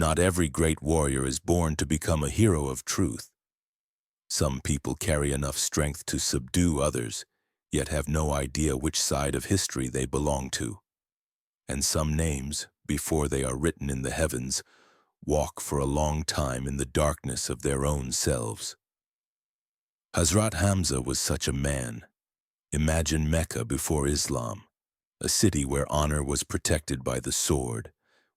Not every great warrior is born to become a hero of truth. Some people carry enough strength to subdue others, yet have no idea which side of history they belong to. And some names, before they are written in the heavens, walk for a long time in the darkness of their own selves. Hazrat Hamza was such a man. Imagine Mecca before Islam, a city where honor was protected by the sword,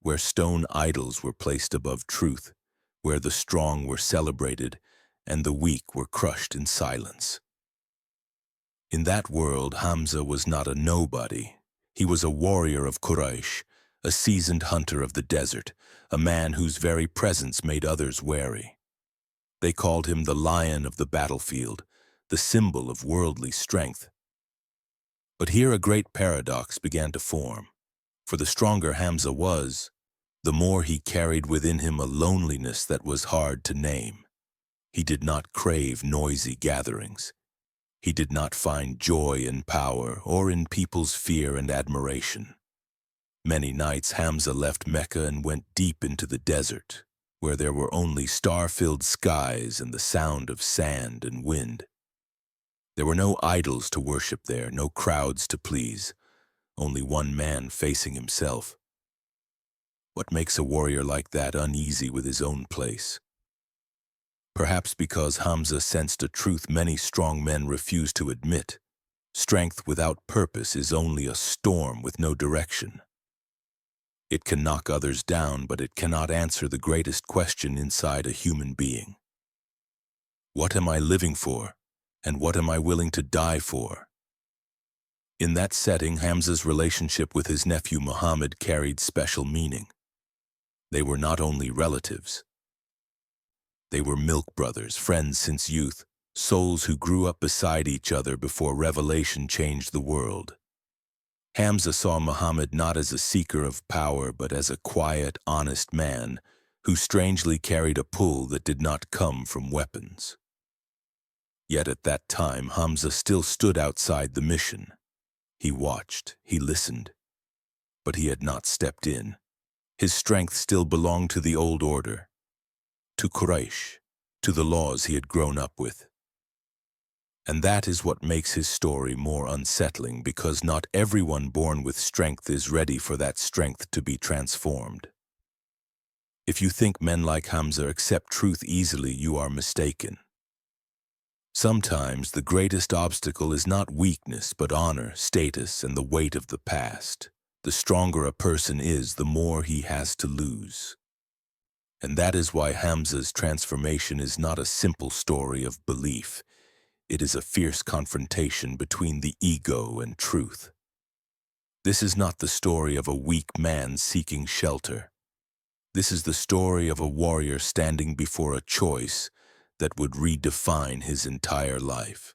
where stone idols were placed above truth, where the strong were celebrated and the weak were crushed in silence. In that world, Hamza was not a nobody. He was a warrior of Quraysh, a seasoned hunter of the desert, a man whose very presence made others wary. They called him the lion of the battlefield, the symbol of worldly strength. But here a great paradox began to form. For the stronger Hamza was, the more he carried within him a loneliness that was hard to name. He did not crave noisy gatherings. He did not find joy in power or in people's fear and admiration. Many nights Hamza left Mecca and went deep into the desert, where there were only star-filled skies and the sound of sand and wind. There were no idols to worship there, no crowds to please, only one man facing himself. What makes a warrior like that uneasy with his own place? Perhaps because Hamza sensed a truth many strong men refuse to admit. Strength without purpose is only a storm with no direction. It can knock others down, but it cannot answer the greatest question inside a human being. What am I living for, and what am I willing to die for? In that setting, Hamza's relationship with his nephew Muhammad carried special meaning. They were not only relatives. They were milk brothers, friends since youth, souls who grew up beside each other before revelation changed the world. Hamza saw Muhammad not as a seeker of power, but as a quiet, honest man who strangely carried a pull that did not come from weapons. Yet at that time, Hamza still stood outside the mission. He watched, he listened, but he had not stepped in. His strength still belonged to the old order, to Quraysh, to the laws he had grown up with. And that is what makes his story more unsettling, because not everyone born with strength is ready for that strength to be transformed. If you think men like Hamza accept truth easily, you are mistaken. Sometimes the greatest obstacle is not weakness, but honor, status, and the weight of the past. The stronger a person is, the more he has to lose. And that is why Hamza's transformation is not a simple story of belief. It is a fierce confrontation between the ego and truth. This is not the story of a weak man seeking shelter. This is the story of a warrior standing before a choice that would redefine his entire life.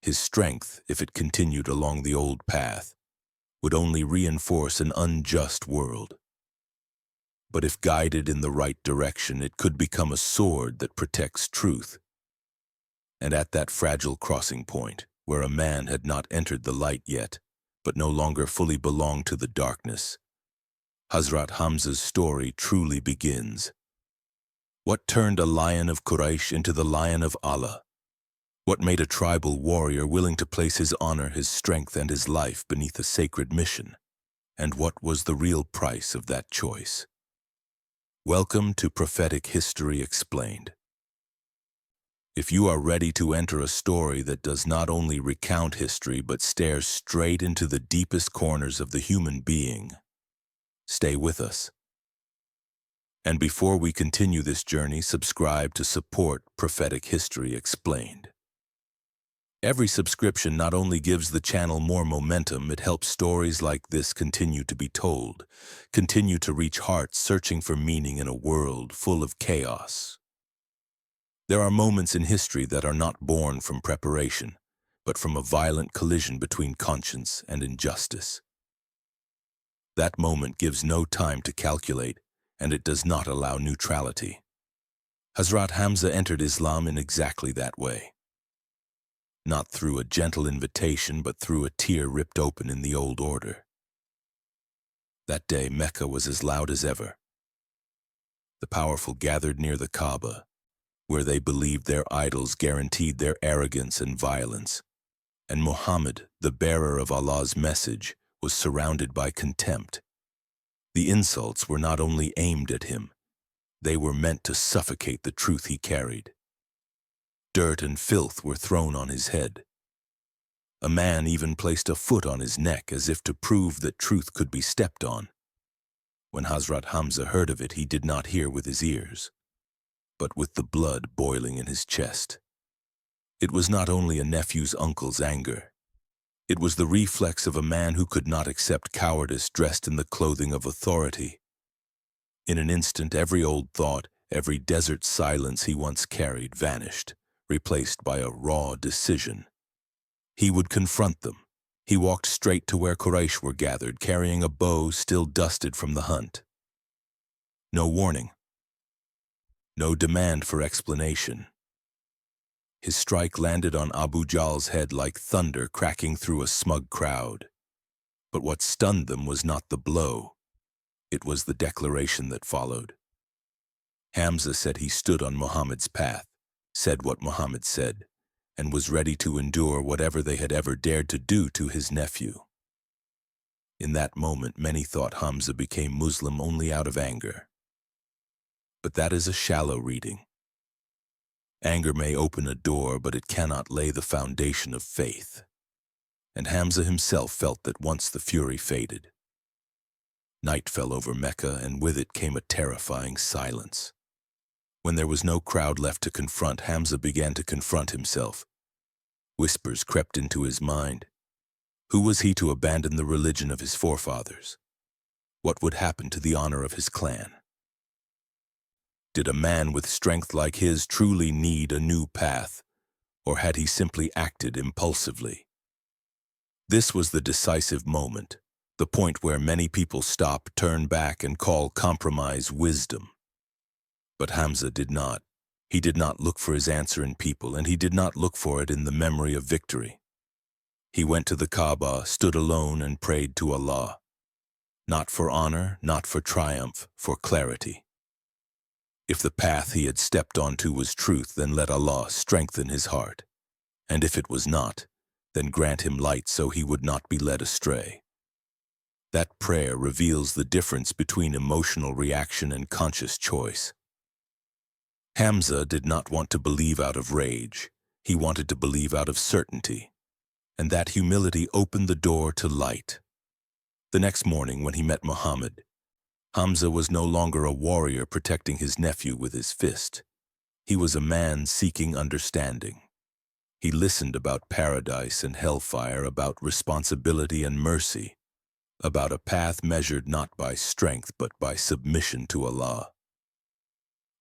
His strength, if it continued along the old path, would only reinforce an unjust world. But if guided in the right direction, it could become a sword that protects truth. And at that fragile crossing point, where a man had not entered the light yet, but no longer fully belonged to the darkness, Hazrat Hamza's story truly begins. What turned a lion of Quraysh into the lion of Allah? What made a tribal warrior willing to place his honor, his strength, and his life beneath a sacred mission? And what was the real price of that choice? Welcome to Prophetic History Explained. If you are ready to enter a story that does not only recount history but stares straight into the deepest corners of the human being, stay with us. And before we continue this journey, subscribe to support Prophetic History Explained. Every subscription not only gives the channel more momentum, it helps stories like this continue to be told, continue to reach hearts searching for meaning in a world full of chaos. There are moments in history that are not born from preparation, but from a violent collision between conscience and injustice. That moment gives no time to calculate, and it does not allow neutrality. Hazrat Hamza entered Islam in exactly that way. Not through a gentle invitation, but through a tear ripped open in the old order. That day, Mecca was as loud as ever. The powerful gathered near the Kaaba, where they believed their idols guaranteed their arrogance and violence. And Muhammad, the bearer of Allah's message, was surrounded by contempt. The insults were not only aimed at him, they were meant to suffocate the truth he carried. Dirt and filth were thrown on his head. A man even placed a foot on his neck as if to prove that truth could be stepped on. When Hazrat Hamza heard of it, he did not hear with his ears, but with the blood boiling in his chest. It was not only a nephew's uncle's anger. It was the reflex of a man who could not accept cowardice dressed in the clothing of authority. In an instant, every old thought, every desert silence he once carried vanished, replaced by a raw decision. He would confront them. He walked straight to where Quraysh were gathered, carrying a bow still dusted from the hunt. No warning. No demand for explanation. His strike landed on Abu Jahl's head like thunder cracking through a smug crowd. But what stunned them was not the blow. It was the declaration that followed. Hamza said he stood on Muhammad's path, said what Muhammad said, and was ready to endure whatever they had ever dared to do to his nephew. In that moment, many thought Hamza became Muslim only out of anger. But that is a shallow reading. Anger may open a door, but it cannot lay the foundation of faith. And Hamza himself felt that once the fury faded. Night fell over Mecca, and with it came a terrifying silence. When there was no crowd left to confront, Hamza began to confront himself. Whispers crept into his mind. Who was he to abandon the religion of his forefathers? What would happen to the honor of his clan? Did a man with strength like his truly need a new path, or had he simply acted impulsively? This was the decisive moment, the point where many people stop, turn back, and call compromise wisdom. But Hamza did not. He did not look for his answer in people, and he did not look for it in the memory of victory. He went to the Kaaba, stood alone, and prayed to Allah. Not for honor, not for triumph, for clarity. If the path he had stepped onto was truth, then let Allah strengthen his heart. And if it was not, then grant him light so he would not be led astray. That prayer reveals the difference between emotional reaction and conscious choice. Hamza did not want to believe out of rage. He wanted to believe out of certainty. And that humility opened the door to light. The next morning, when he met Muhammad, Hamza was no longer a warrior protecting his nephew with his fist. He was a man seeking understanding. He listened about paradise and hellfire, about responsibility and mercy, about a path measured not by strength but by submission to Allah.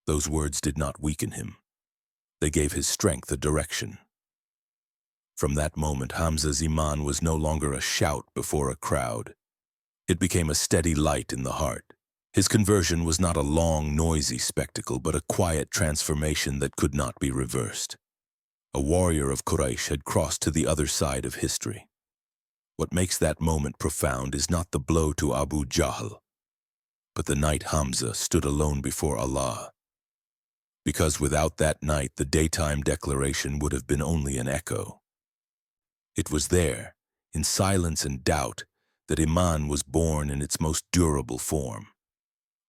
Those words did not weaken him. They gave his strength a direction. From that moment, Hamza's iman was no longer a shout before a crowd. It became a steady light in the heart. His conversion was not a long, noisy spectacle, but a quiet transformation that could not be reversed. A warrior of Quraysh had crossed to the other side of history. What makes that moment profound is not the blow to Abu Jahl, but the night Hamza stood alone before Allah. Because without that night, the daytime declaration would have been only an echo. It was there, in silence and doubt, that iman was born in its most durable form.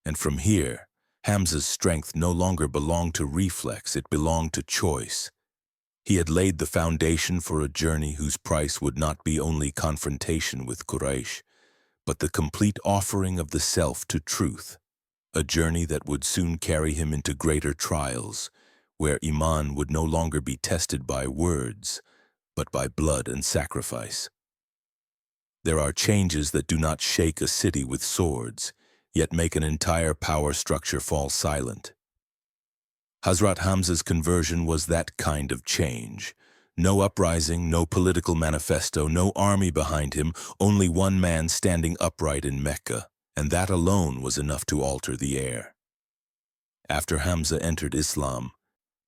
And from here, Hamza's strength no longer belonged to reflex, it belonged to choice. He had laid the foundation for a journey whose price would not be only confrontation with Quraysh, but the complete offering of the self to truth, a journey that would soon carry him into greater trials, where iman would no longer be tested by words, but by blood and sacrifice. There are changes that do not shake a city with swords, yet make an entire power structure fall silent. Hazrat Hamza's conversion was that kind of change. No uprising, no political manifesto, no army behind him, only one man standing upright in Mecca, and that alone was enough to alter the air. After Hamza entered Islam,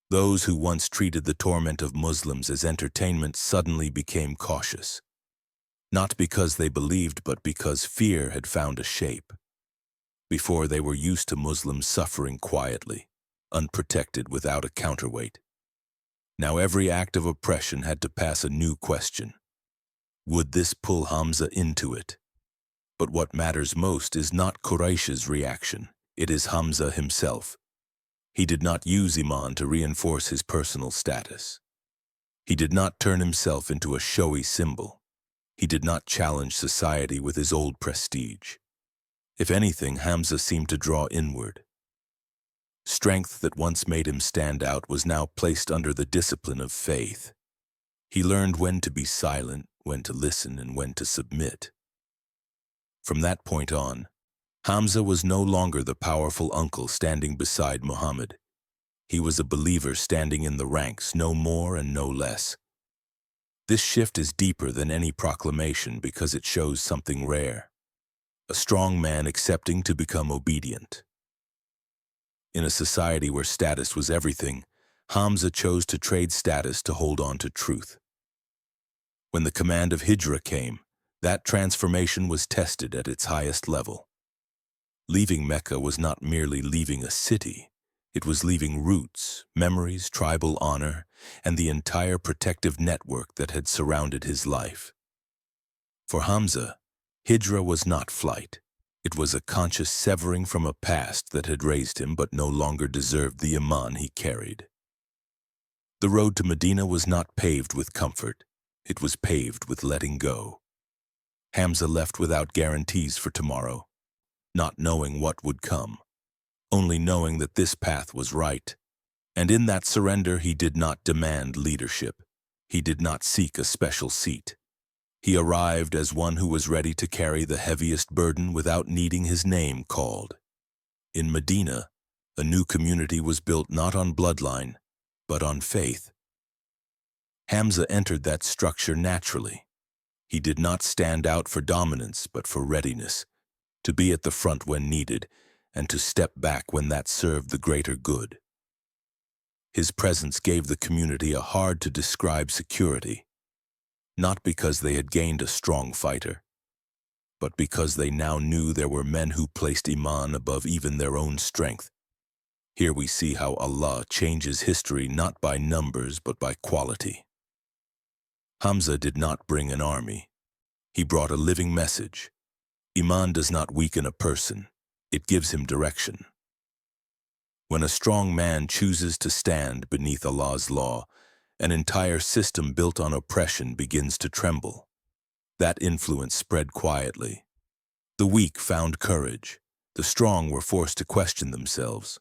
those who once treated the torment of Muslims as entertainment suddenly became cautious. Not because they believed, but because fear had found a shape. Before, they were used to Muslims suffering quietly, unprotected without a counterweight. Now every act of oppression had to pass a new question. Would this pull Hamza into it? But what matters most is not Quraysh's reaction, it is Hamza himself. He did not use iman to reinforce his personal status. He did not turn himself into a showy symbol. He did not challenge society with his old prestige. If anything, Hamza seemed to draw inward. Strength that once made him stand out was now placed under the discipline of faith. He learned when to be silent, when to listen, and when to submit. From that point on, Hamza was no longer the powerful uncle standing beside Muhammad. He was a believer standing in the ranks, no more and no less. This shift is deeper than any proclamation because it shows something rare. A strong man accepting to become obedient. In a society where status was everything, Hamza chose to trade status to hold on to truth. When the command of Hijrah came, that transformation was tested at its highest level. Leaving Mecca was not merely leaving a city. It was leaving roots, memories, tribal honor, and the entire protective network that had surrounded his life. For Hamza, Hijrah was not flight. It was a conscious severing from a past that had raised him but no longer deserved the iman he carried. The road to Medina was not paved with comfort. It was paved with letting go. Hamza left without guarantees for tomorrow, not knowing what would come, only knowing that this path was right. And in that surrender, he did not demand leadership. He did not seek a special seat. He arrived as one who was ready to carry the heaviest burden without needing his name called. In Medina, a new community was built not on bloodline, but on faith. Hamza entered that structure naturally. He did not stand out for dominance, but for readiness, to be at the front when needed, and to step back when that served the greater good. His presence gave the community a hard-to-describe security, not because they had gained a strong fighter, but because they now knew there were men who placed iman above even their own strength. Here we see how Allah changes history not by numbers but by quality. Hamza did not bring an army. He brought a living message. Iman does not weaken a person, it gives him direction. When a strong man chooses to stand beneath Allah's law, an entire system built on oppression begins to tremble. That influence spread quietly. The weak found courage. The strong were forced to question themselves.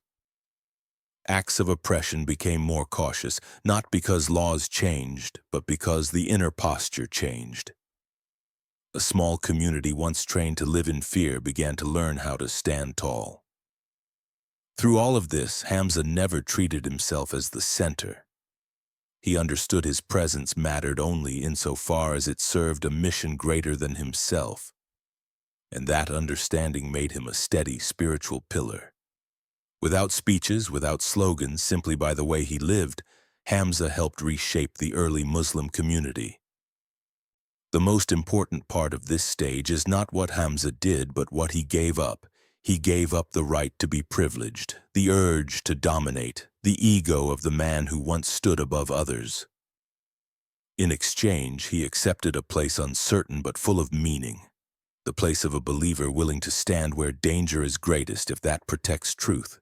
Acts of oppression became more cautious, not because laws changed, but because the inner posture changed. A small community once trained to live in fear began to learn how to stand tall. Through all of this, Hamza never treated himself as the center. He understood his presence mattered only insofar as it served a mission greater than himself. And that understanding made him a steady spiritual pillar. Without speeches, without slogans, simply by the way he lived, Hamza helped reshape the early Muslim community. The most important part of this stage is not what Hamza did, but what he gave up. He gave up the right to be privileged, the urge to dominate, the ego of the man who once stood above others. In exchange, he accepted a place uncertain but full of meaning, the place of a believer willing to stand where danger is greatest if that protects truth.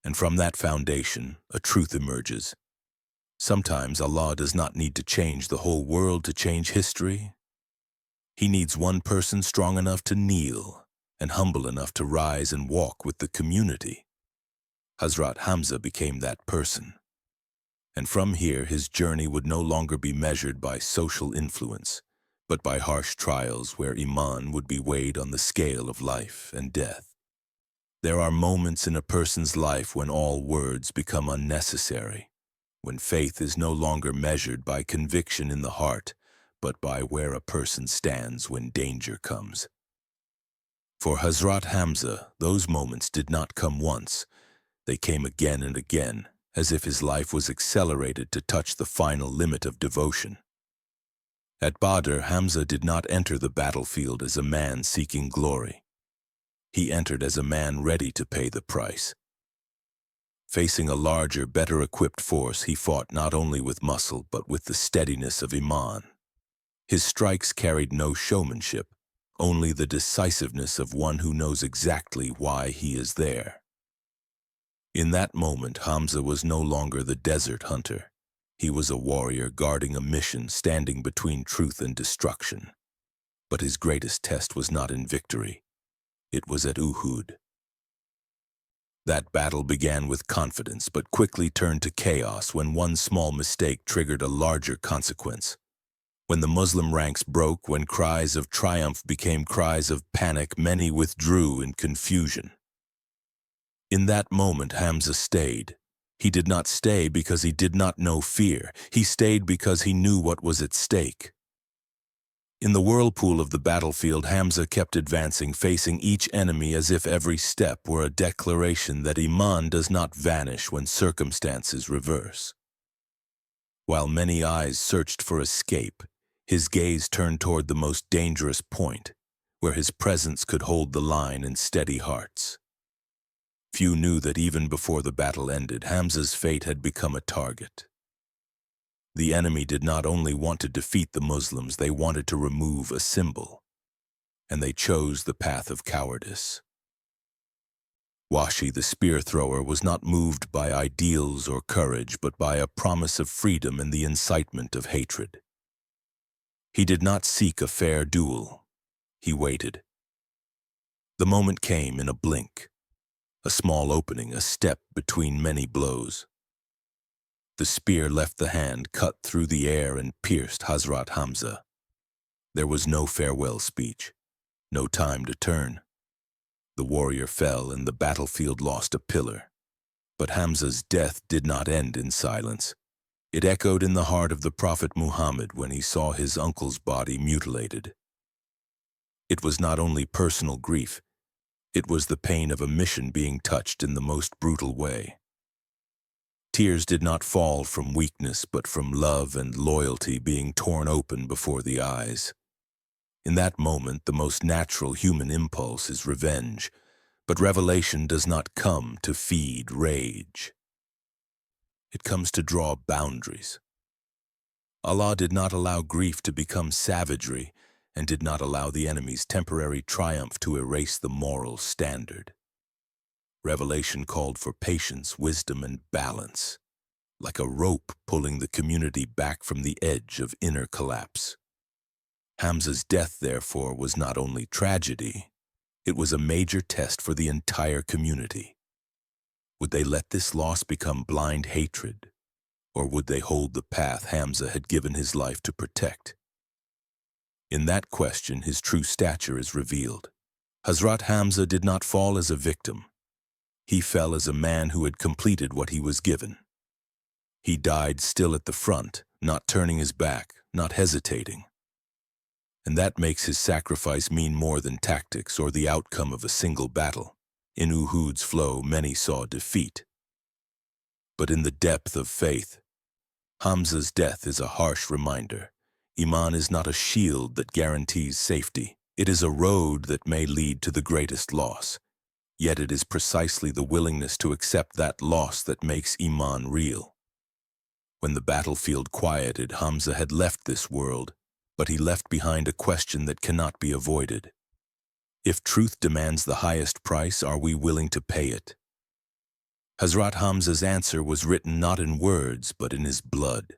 And from that foundation, a truth emerges. Sometimes Allah does not need to change the whole world to change history. He needs one person strong enough to kneel and humble enough to rise and walk with the community. Hazrat Hamza became that person. And from here, his journey would no longer be measured by social influence, but by harsh trials where iman would be weighed on the scale of life and death. There are moments in a person's life when all words become unnecessary, when faith is no longer measured by conviction in the heart, but by where a person stands when danger comes. For Hazrat Hamza, those moments did not come once. They came again and again, as if his life was accelerated to touch the final limit of devotion. At Badr, Hamza did not enter the battlefield as a man seeking glory. He entered as a man ready to pay the price. Facing a larger, better-equipped force, he fought not only with muscle but with the steadiness of iman. His strikes carried no showmanship, only the decisiveness of one who knows exactly why he is there. In that moment, Hamza was no longer the desert hunter. He was a warrior guarding a mission, standing between truth and destruction. But his greatest test was not in victory. It was at Uhud. That battle began with confidence, but quickly turned to chaos when one small mistake triggered a larger consequence. When the Muslim ranks broke, when cries of triumph became cries of panic, many withdrew in confusion. In that moment, Hamza stayed. He did not stay because he did not know fear. He stayed because he knew what was at stake. In the whirlpool of the battlefield, Hamza kept advancing, facing each enemy as if every step were a declaration that iman does not vanish when circumstances reverse. While many eyes searched for escape, his gaze turned toward the most dangerous point, where his presence could hold the line and steady hearts. Few knew that even before the battle ended, Hamza's fate had become a target. The enemy did not only want to defeat the Muslims, they wanted to remove a symbol, and they chose the path of cowardice. Wahshi, the spear thrower, was not moved by ideals or courage, but by a promise of freedom and the incitement of hatred. He did not seek a fair duel. He waited. The moment came in a blink, a small opening, a step between many blows. The spear left the hand, cut through the air, and pierced Hazrat Hamza. There was no farewell speech, no time to turn. The warrior fell, and the battlefield lost a pillar. But Hamza's death did not end in silence. It echoed in the heart of the Prophet Muhammad when he saw his uncle's body mutilated. It was not only personal grief, it was the pain of a mission being touched in the most brutal way. Tears did not fall from weakness, but from love and loyalty being torn open before the eyes. In that moment, the most natural human impulse is revenge, but revelation does not come to feed rage. It comes to draw boundaries. Allah did not allow grief to become savagery, and did not allow the enemy's temporary triumph to erase the moral standard. Revelation called for patience, wisdom, and balance, like a rope pulling the community back from the edge of inner collapse. Hamza's death, therefore, was not only tragedy, it was a major test for the entire community. Would they let this loss become blind hatred, or would they hold the path Hamza had given his life to protect? In that question, his true stature is revealed. Hazrat Hamza did not fall as a victim. He fell as a man who had completed what he was given. He died still at the front, not turning his back, not hesitating. And that makes his sacrifice mean more than tactics or the outcome of a single battle. In Uhud's flow, many saw defeat. But in the depth of faith, Hamza's death is a harsh reminder. Iman is not a shield that guarantees safety. It is a road that may lead to the greatest loss. Yet it is precisely the willingness to accept that loss that makes Iman real. When the battlefield quieted, Hamza had left this world, but he left behind a question that cannot be avoided. If truth demands the highest price, are we willing to pay it? Hazrat Hamza's answer was written not in words, but in his blood,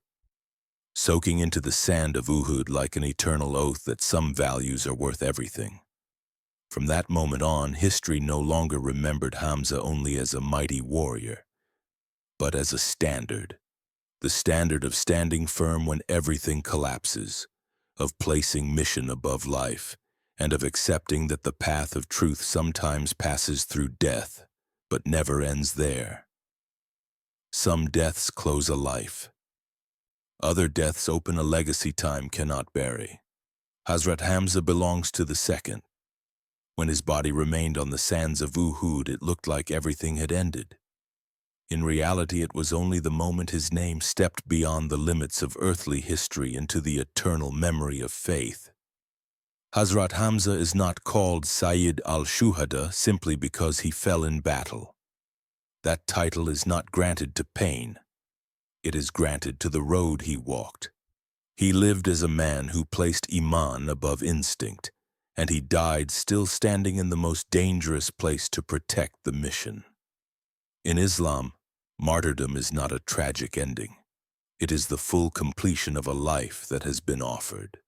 soaking into the sand of Uhud like an eternal oath that some values are worth everything. From that moment on, history no longer remembered Hamza only as a mighty warrior, but as a standard. The standard of standing firm when everything collapses, of placing mission above life, and of accepting that the path of truth sometimes passes through death, but never ends there. Some deaths close a life. Other deaths open a legacy time cannot bury. Hazrat Hamza belongs to the second. When his body remained on the sands of Uhud, it looked like everything had ended. In reality, it was only the moment his name stepped beyond the limits of earthly history into the eternal memory of faith. Hazrat Hamza is not called Sayyid al-Shuhada simply because he fell in battle. That title is not granted to pain. It is granted to the road he walked. He lived as a man who placed iman above instinct, and he died still standing in the most dangerous place to protect the mission. In Islam, martyrdom is not a tragic ending. It is the full completion of a life that has been offered.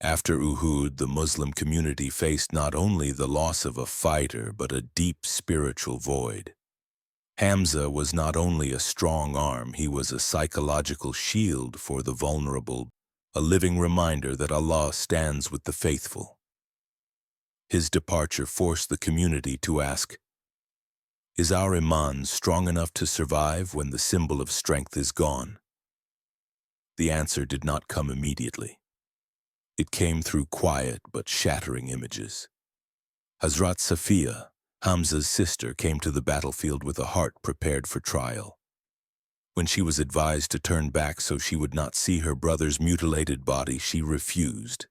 After Uhud, the Muslim community faced not only the loss of a fighter, but a deep spiritual void. Hamza was not only a strong arm, he was a psychological shield for the vulnerable, a living reminder that Allah stands with the faithful. His departure forced the community to ask, is our iman strong enough to survive when the symbol of strength is gone? The answer did not come immediately. It came through quiet but shattering images. Hazrat Safiya, Hamza's sister, came to the battlefield with a heart prepared for trial. When she was advised to turn back so she would not see her brother's mutilated body, she refused,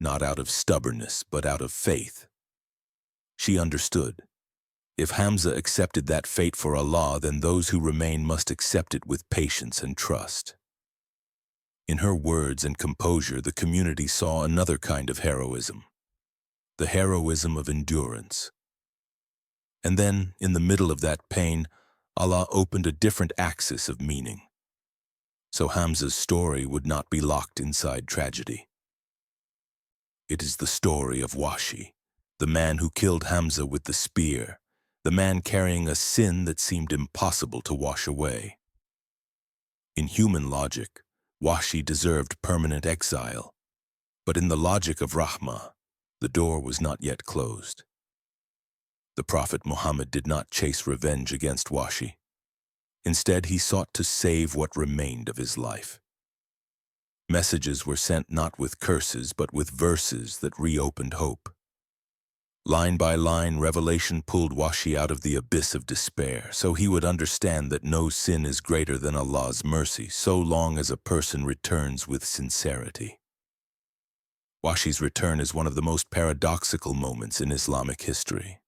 not out of stubbornness, but out of faith. She understood. If Hamza accepted that fate for Allah, then those who remain must accept it with patience and trust. In her words and composure, the community saw another kind of heroism, the heroism of endurance. And then, in the middle of that pain, Allah opened a different axis of meaning. So Hamza's story would not be locked inside tragedy. It is the story of Wahshi, the man who killed Hamza with the spear, the man carrying a sin that seemed impossible to wash away. In human logic, Wahshi deserved permanent exile, but in the logic of Rahmah, the door was not yet closed. The Prophet Muhammad did not chase revenge against Wahshi. Instead, he sought to save what remained of his life. Messages were sent not with curses, but with verses that reopened hope. Line by line, revelation pulled Wahshi out of the abyss of despair, so he would understand that no sin is greater than Allah's mercy, so long as a person returns with sincerity. Wahshi's return is one of the most paradoxical moments in Islamic history.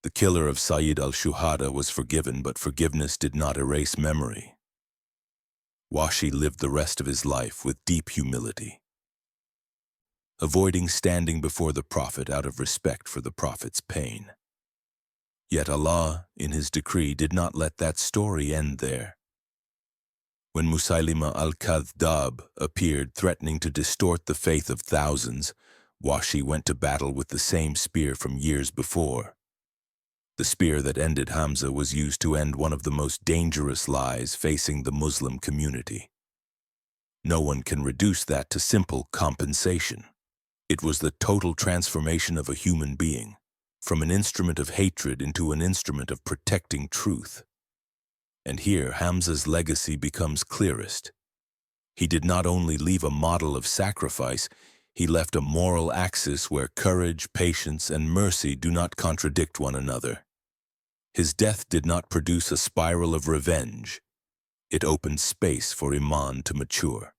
The killer of Sayyid al-Shuhada was forgiven, but forgiveness did not erase memory. Wahshi lived the rest of his life with deep humility, avoiding standing before the Prophet out of respect for the Prophet's pain. Yet Allah, in His decree, did not let that story end there. When Musaylimah al-Kadhdhab appeared, threatening to distort the faith of thousands, Wahshi went to battle with the same spear from years before. The spear that ended Hamza was used to end one of the most dangerous lies facing the Muslim community. No one can reduce that to simple compensation. It was the total transformation of a human being, from an instrument of hatred into an instrument of protecting truth. And here Hamza's legacy becomes clearest. He did not only leave a model of sacrifice, he left a moral axis where courage, patience, and mercy do not contradict one another. His death did not produce a spiral of revenge. It opened space for iman to mature.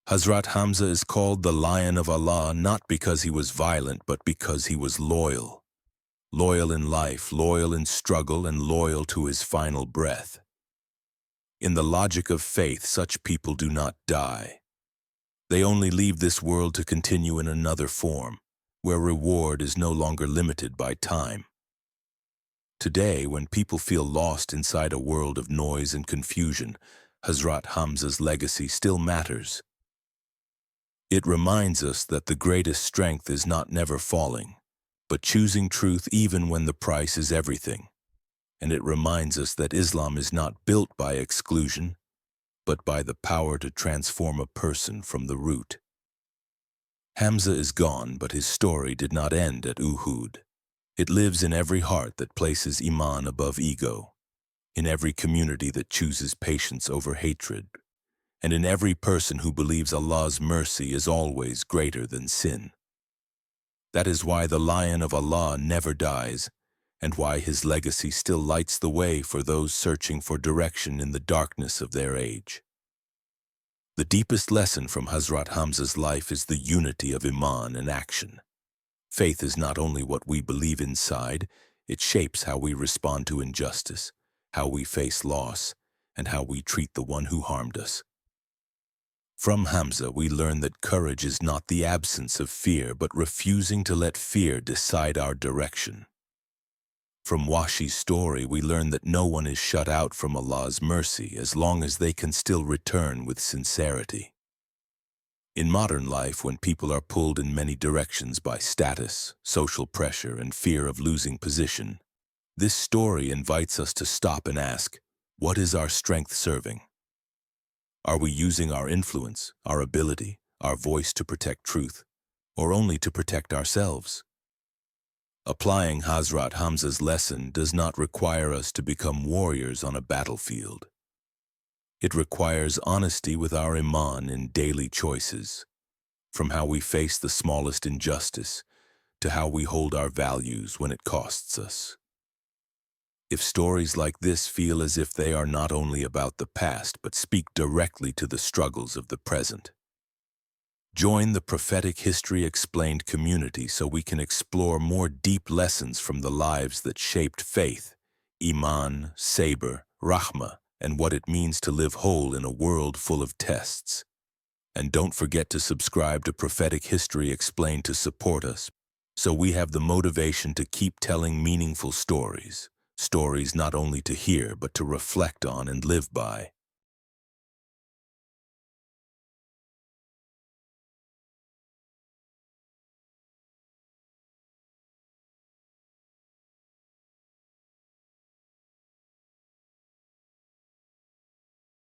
Hazrat Hamza is called the Lion of Allah not because he was violent, but because he was loyal. Loyal in life, loyal in struggle, and loyal to his final breath. In the logic of faith, such people do not die. They only leave this world to continue in another form, where reward is no longer limited by time. Today, when people feel lost inside a world of noise and confusion, Hazrat Hamza's legacy still matters. It reminds us that the greatest strength is not never falling, but choosing truth even when the price is everything. And it reminds us that Islam is not built by exclusion, but by the power to transform a person from the root. Hamza is gone, but his story did not end at Uhud. It lives in every heart that places iman above ego, in every community that chooses patience over hatred, and in every person who believes Allah's mercy is always greater than sin. That is why the Lion of Allah never dies, and why his legacy still lights the way for those searching for direction in the darkness of their age. The deepest lesson from Hazrat Hamza's life is the unity of iman and action. Faith is not only what we believe inside, it shapes how we respond to injustice, how we face loss, and how we treat the one who harmed us. From Hamza, we learn that courage is not the absence of fear, but refusing to let fear decide our direction. From Wahshi's story, we learn that no one is shut out from Allah's mercy as long as they can still return with sincerity. In modern life, when people are pulled in many directions by status, social pressure, and fear of losing position, this story invites us to stop and ask, what is our strength serving? Are we using our influence, our ability, our voice to protect truth, or only to protect ourselves? Applying Hazrat Hamza's lesson does not require us to become warriors on a battlefield. It requires honesty with our iman in daily choices, from how we face the smallest injustice to how we hold our values when it costs us. If stories like this feel as if they are not only about the past but speak directly to the struggles of the present, join the Prophetic History Explained community so we can explore more deep lessons from the lives that shaped faith, iman, sabr, rahmah, and what it means to live whole in a world full of tests. And don't forget to subscribe to Prophetic History Explained to support us, so we have the motivation to keep telling meaningful stories, stories not only to hear but to reflect on and live by.